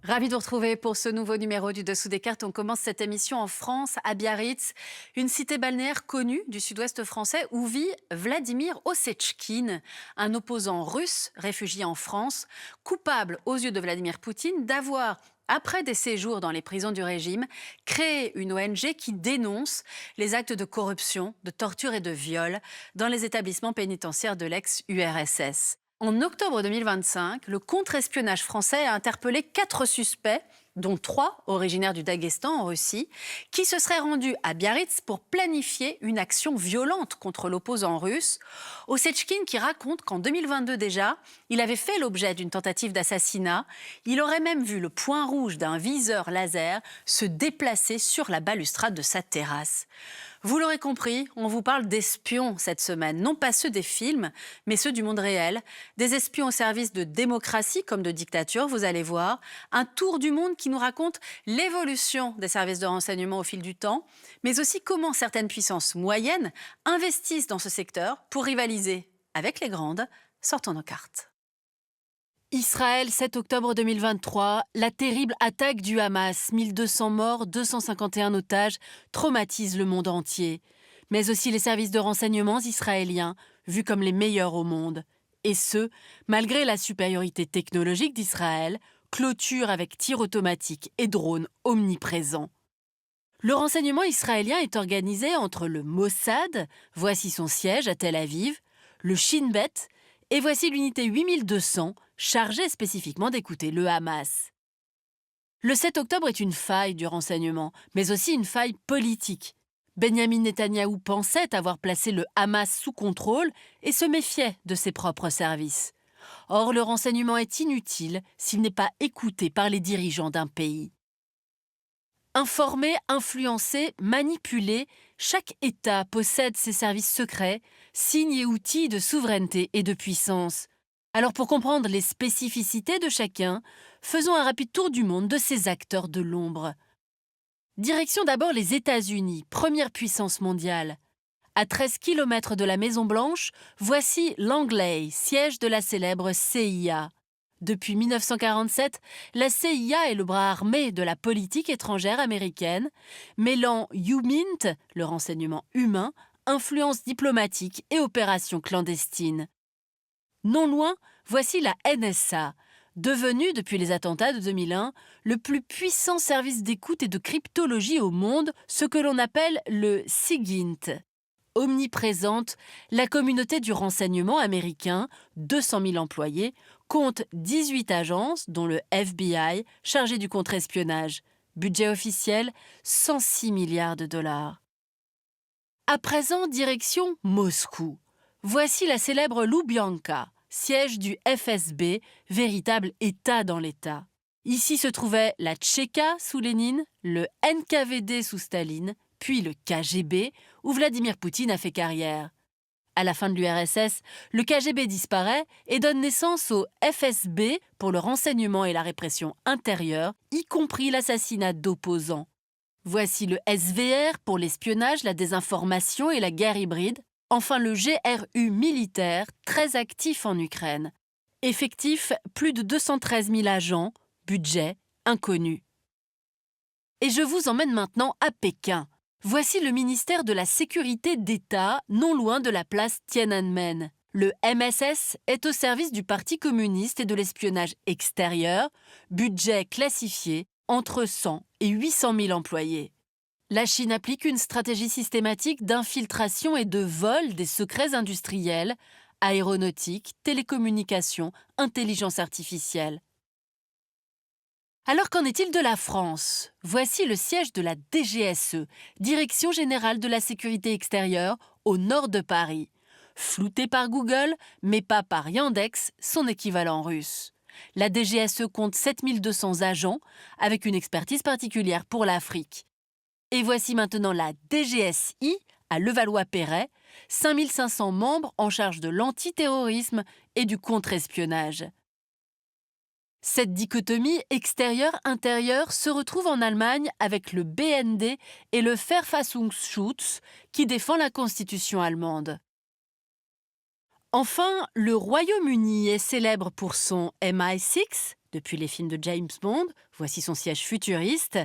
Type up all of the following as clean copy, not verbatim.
Ravi de vous retrouver pour ce nouveau numéro du Dessous des cartes. On commence cette émission en France, à Biarritz, une cité balnéaire connue du sud-ouest français où vit Vladimir Ossetchkine, un opposant russe réfugié en France, coupable aux yeux de Vladimir Poutine d'avoir, après des séjours dans les prisons du régime, créé une ONG qui dénonce les actes de corruption, de torture et de viol dans les établissements pénitentiaires de l'ex-URSS. En octobre 2025, le contre-espionnage français a interpellé 4 suspects, dont 3 originaires du Daghestan en Russie, qui se seraient rendus à Biarritz pour planifier une action violente contre l'opposant russe. Ossetchkine qui raconte qu'en 2022 déjà, il avait fait l'objet d'une tentative d'assassinat. Il aurait même vu le point rouge d'un viseur laser se déplacer sur la balustrade de sa terrasse. Vous l'aurez compris, on vous parle d'espions cette semaine, non pas ceux des films, mais ceux du monde réel. Des espions au service de démocratie comme de dictature, vous allez voir. Un tour du monde qui nous raconte l'évolution des services de renseignement au fil du temps, mais aussi comment certaines puissances moyennes investissent dans ce secteur pour rivaliser avec les grandes. Sortons nos cartes. Israël, 7 octobre 2023, la terrible attaque du Hamas, 1200 morts, 251 otages, traumatise le monde entier. Mais aussi les services de renseignement israéliens, vus comme les meilleurs au monde. Et ce, malgré la supériorité technologique d'Israël, clôture avec tirs automatiques et drones omniprésents. Le renseignement israélien est organisé entre le Mossad, voici son siège à Tel Aviv, le Shin Bet, et voici l'unité 8200, chargée spécifiquement d'écouter le Hamas. Le 7 octobre est une faille du renseignement, mais aussi une faille politique. Benyamin Netanyahou pensait avoir placé le Hamas sous contrôle et se méfiait de ses propres services. Or, le renseignement est inutile s'il n'est pas écouté par les dirigeants d'un pays. Informé, influencé, manipulé, chaque État possède ses services secrets, signes et outils de souveraineté et de puissance. Alors pour comprendre les spécificités de chacun, faisons un rapide tour du monde de ces acteurs de l'ombre. Direction d'abord les États-Unis, première puissance mondiale. À 13 km de la Maison-Blanche, voici Langley, siège de la célèbre CIA. Depuis 1947, la CIA est le bras armé de la politique étrangère américaine, mêlant UMINT, le renseignement humain, influence diplomatique et opérations clandestines. Non loin, voici la NSA, devenue depuis les attentats de 2001 le plus puissant service d'écoute et de cryptologie au monde, ce que l'on appelle le SIGINT. Omniprésente, la communauté du renseignement américain, 200 000 employés, compte 18 agences, dont le FBI, chargé du contre-espionnage. Budget officiel, 106 milliards de dollars. À présent, direction Moscou. Voici la célèbre Loubianka, siège du FSB, véritable État dans l'État. Ici se trouvait la Tchéka sous Lénine, le NKVD sous Staline, puis le KGB, où Vladimir Poutine a fait carrière. À la fin de l'URSS, le KGB disparaît et donne naissance au FSB pour le renseignement et la répression intérieure, y compris l'assassinat d'opposants. Voici le SVR pour l'espionnage, la désinformation et la guerre hybride. Enfin le GRU militaire, très actif en Ukraine. Effectif, plus de 213 000 agents, budget inconnu. Et je vous emmène maintenant à Pékin. Voici le ministère de la Sécurité d'État, non loin de la place Tiananmen. Le MSS est au service du Parti communiste et de l'espionnage extérieur, budget classifié entre 100 et 800 000 employés. La Chine applique une stratégie systématique d'infiltration et de vol des secrets industriels, aéronautique, télécommunications, intelligence artificielle. Alors qu'en est-il de la France? Voici le siège de la DGSE, Direction générale de la sécurité extérieure, au nord de Paris. Flouté par Google, mais pas par Yandex, son équivalent russe. La DGSE compte 7200 agents, avec une expertise particulière pour l'Afrique. Et voici maintenant la DGSI, à Levallois-Perret, 5500 membres en charge de l'antiterrorisme et du contre-espionnage. Cette dichotomie extérieur-intérieur se retrouve en Allemagne avec le BND et le Verfassungsschutz qui défend la constitution allemande. Enfin, le Royaume-Uni est célèbre pour son MI6, depuis les films de James Bond, voici son siège futuriste,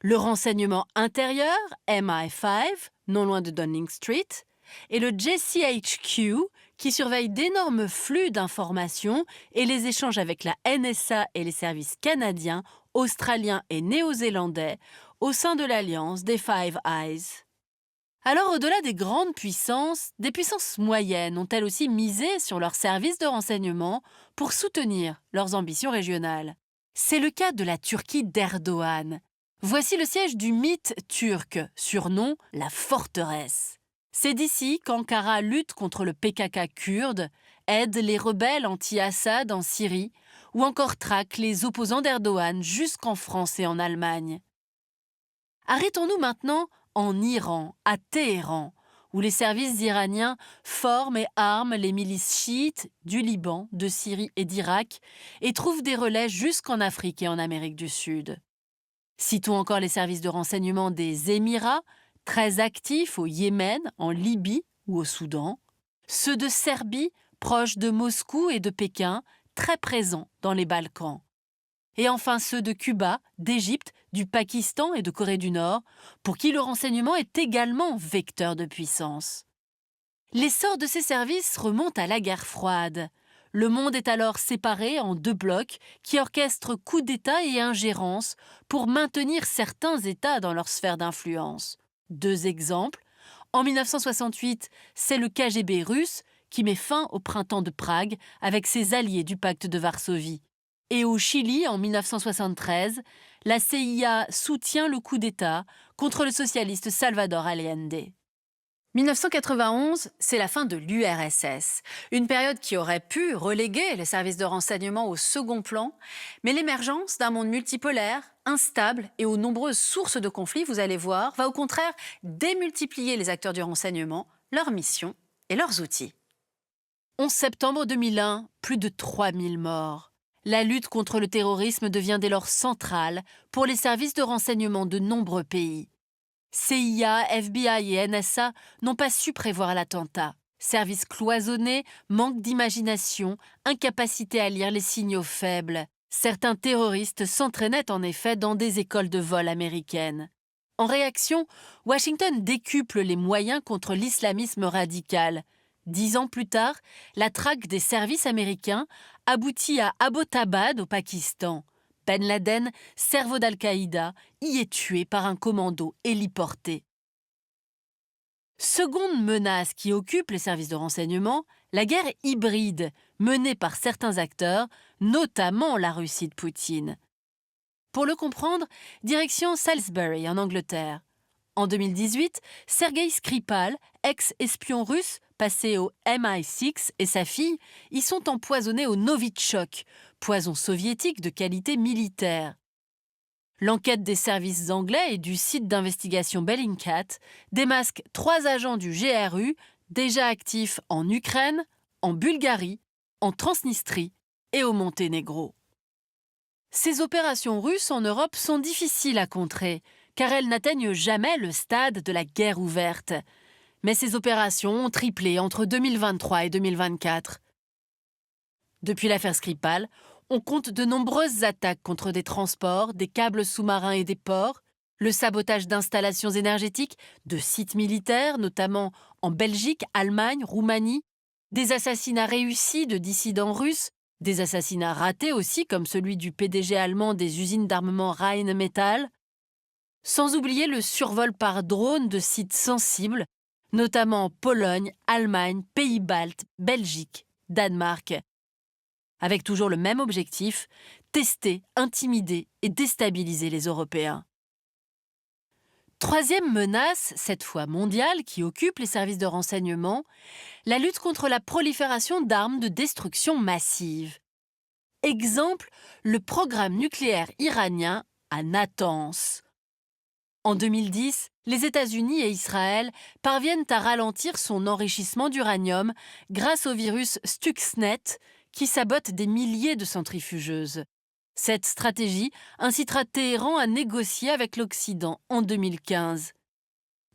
le renseignement intérieur, MI5, non loin de Downing Street, et le JCHQ, qui surveille d'énormes flux d'informations et les échanges avec la NSA et les services canadiens, australiens et néo-zélandais au sein de l'alliance des Five Eyes. Alors, au-delà des grandes puissances, des puissances moyennes ont-elles aussi misé sur leurs services de renseignement pour soutenir leurs ambitions régionales? C'est le cas de la Turquie d'Erdogan. Voici le siège du mythe turc, surnom la forteresse. C'est d'ici qu'Ankara lutte contre le PKK kurde, aide les rebelles anti-Assad en Syrie ou encore traque les opposants d'Erdogan jusqu'en France et en Allemagne. Arrêtons-nous maintenant en Iran, à Téhéran, où les services iraniens forment et arment les milices chiites du Liban, de Syrie et d'Irak et trouvent des relais jusqu'en Afrique et en Amérique du Sud. Citons encore les services de renseignement des Émirats, très actifs au Yémen, en Libye ou au Soudan, ceux de Serbie, proches de Moscou et de Pékin, très présents dans les Balkans. Et enfin ceux de Cuba, d'Égypte, du Pakistan et de Corée du Nord, pour qui le renseignement est également vecteur de puissance. L'essor de ces services remonte à la guerre froide. Le monde est alors séparé en deux blocs qui orchestrent coups d'État et ingérence pour maintenir certains États dans leur sphère d'influence. Deux exemples. En 1968, c'est le KGB russe qui met fin au printemps de Prague avec ses alliés du pacte de Varsovie. Et au Chili, en 1973, la CIA soutient le coup d'État contre le socialiste Salvador Allende. 1991, c'est la fin de l'URSS, une période qui aurait pu reléguer les services de renseignement au second plan, mais l'émergence d'un monde multipolaire, instable et aux nombreuses sources de conflits, vous allez voir, va au contraire démultiplier les acteurs du renseignement, leurs missions et leurs outils. 11 septembre 2001, plus de 3000 morts. La lutte contre le terrorisme devient dès lors centrale pour les services de renseignement de nombreux pays. CIA, FBI et NSA n'ont pas su prévoir l'attentat. Services cloisonnés, manque d'imagination, incapacité à lire les signaux faibles. Certains terroristes s'entraînaient en effet dans des écoles de vol américaines. En réaction, Washington décuple les moyens contre l'islamisme radical. 10 ans plus tard, la traque des services américains aboutit à Abbottabad au Pakistan. Ben Laden, cerveau d'Al-Qaïda, y est tué par un commando héliporté. Seconde menace qui occupe les services de renseignement, la guerre hybride menée par certains acteurs, notamment la Russie de Poutine. Pour le comprendre, direction Salisbury en Angleterre. En 2018, Sergei Skripal, ex-espion russe passé au MI6 et sa fille, y sont empoisonnés au Novichok, poison soviétique de qualité militaire. L'enquête des services anglais et du site d'investigation Bellingcat démasque 3 agents du GRU déjà actifs en Ukraine, en Bulgarie, en Transnistrie et au Monténégro. Ces opérations russes en Europe sont difficiles à contrer, car elles n'atteignent jamais le stade de la guerre ouverte. Mais ces opérations ont triplé entre 2023 et 2024. Depuis l'affaire Skripal, on compte de nombreuses attaques contre des transports, des câbles sous-marins et des ports, le sabotage d'installations énergétiques, de sites militaires, notamment en Belgique, Allemagne, Roumanie, des assassinats réussis de dissidents russes, des assassinats ratés aussi, comme celui du PDG allemand des usines d'armement Rheinmetall, sans oublier le survol par drone de sites sensibles, notamment en Pologne, Allemagne, Pays-Baltes, Belgique, Danemark, avec toujours le même objectif, tester, intimider et déstabiliser les Européens. Troisième menace, cette fois mondiale, qui occupe les services de renseignement, la lutte contre la prolifération d'armes de destruction massive. Exemple, le programme nucléaire iranien à Natanz. En 2010, les États-Unis et Israël parviennent à ralentir son enrichissement d'uranium grâce au virus Stuxnet qui sabote des milliers de centrifugeuses. Cette stratégie incitera Téhéran à négocier avec l'Occident en 2015.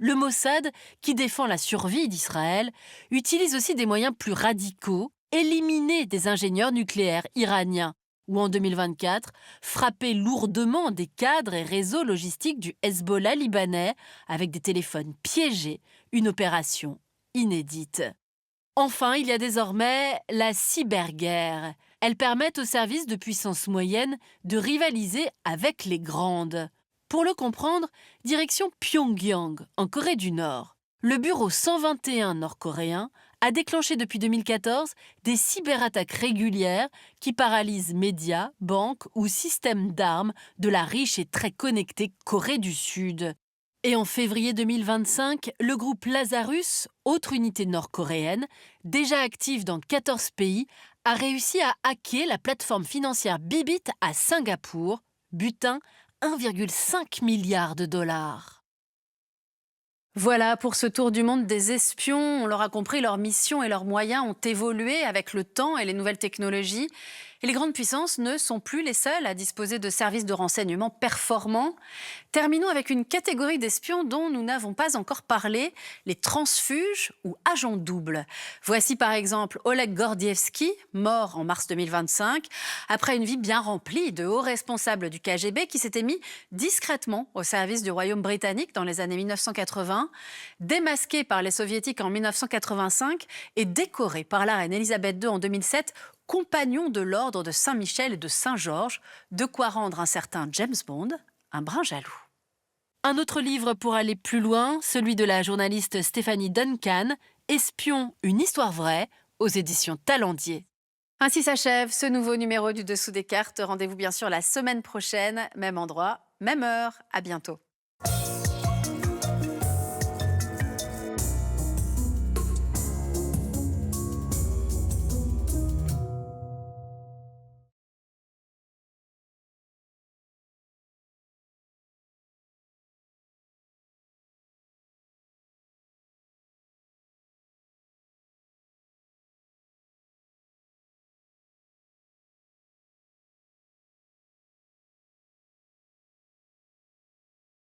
Le Mossad, qui défend la survie d'Israël, utilise aussi des moyens plus radicaux, éliminer des ingénieurs nucléaires iraniens, ou en 2024, frapper lourdement des cadres et réseaux logistiques du Hezbollah libanais avec des téléphones piégés, une opération inédite. Enfin, il y a désormais la cyberguerre. Elle permet aux services de puissance moyenne de rivaliser avec les grandes. Pour le comprendre, direction Pyongyang, en Corée du Nord. Le bureau 121 nord-coréen a déclenché depuis 2014 des cyberattaques régulières qui paralysent médias, banques ou systèmes d'armes de la riche et très connectée Corée du Sud. Et en février 2025, le groupe Lazarus, autre unité nord-coréenne, déjà active dans 14 pays, a réussi à hacker la plateforme financière Bybit à Singapour, butin 1,5 milliard de dollars. Voilà pour ce tour du monde des espions. On l'aura compris, leurs missions et leurs moyens ont évolué avec le temps et les nouvelles technologies. Et les grandes puissances ne sont plus les seules à disposer de services de renseignement performants. Terminons avec une catégorie d'espions dont nous n'avons pas encore parlé, les transfuges ou agents doubles. Voici par exemple Oleg Gordievski, mort en mars 2025, après une vie bien remplie de hauts responsables du KGB qui s'était mis discrètement au service du Royaume britannique dans les années 1980, démasqué par les soviétiques en 1985 et décoré par la reine Elisabeth II en 2007, compagnon de l'ordre de Saint-Michel et de Saint-Georges, de quoi rendre un certain James Bond un brin jaloux. Un autre livre pour aller plus loin, celui de la journaliste Stéphanie Duncan, Espion, une histoire vraie, aux éditions Talendier. Ainsi s'achève ce nouveau numéro du Dessous des cartes. Rendez-vous bien sûr la semaine prochaine, même endroit, même heure. À bientôt.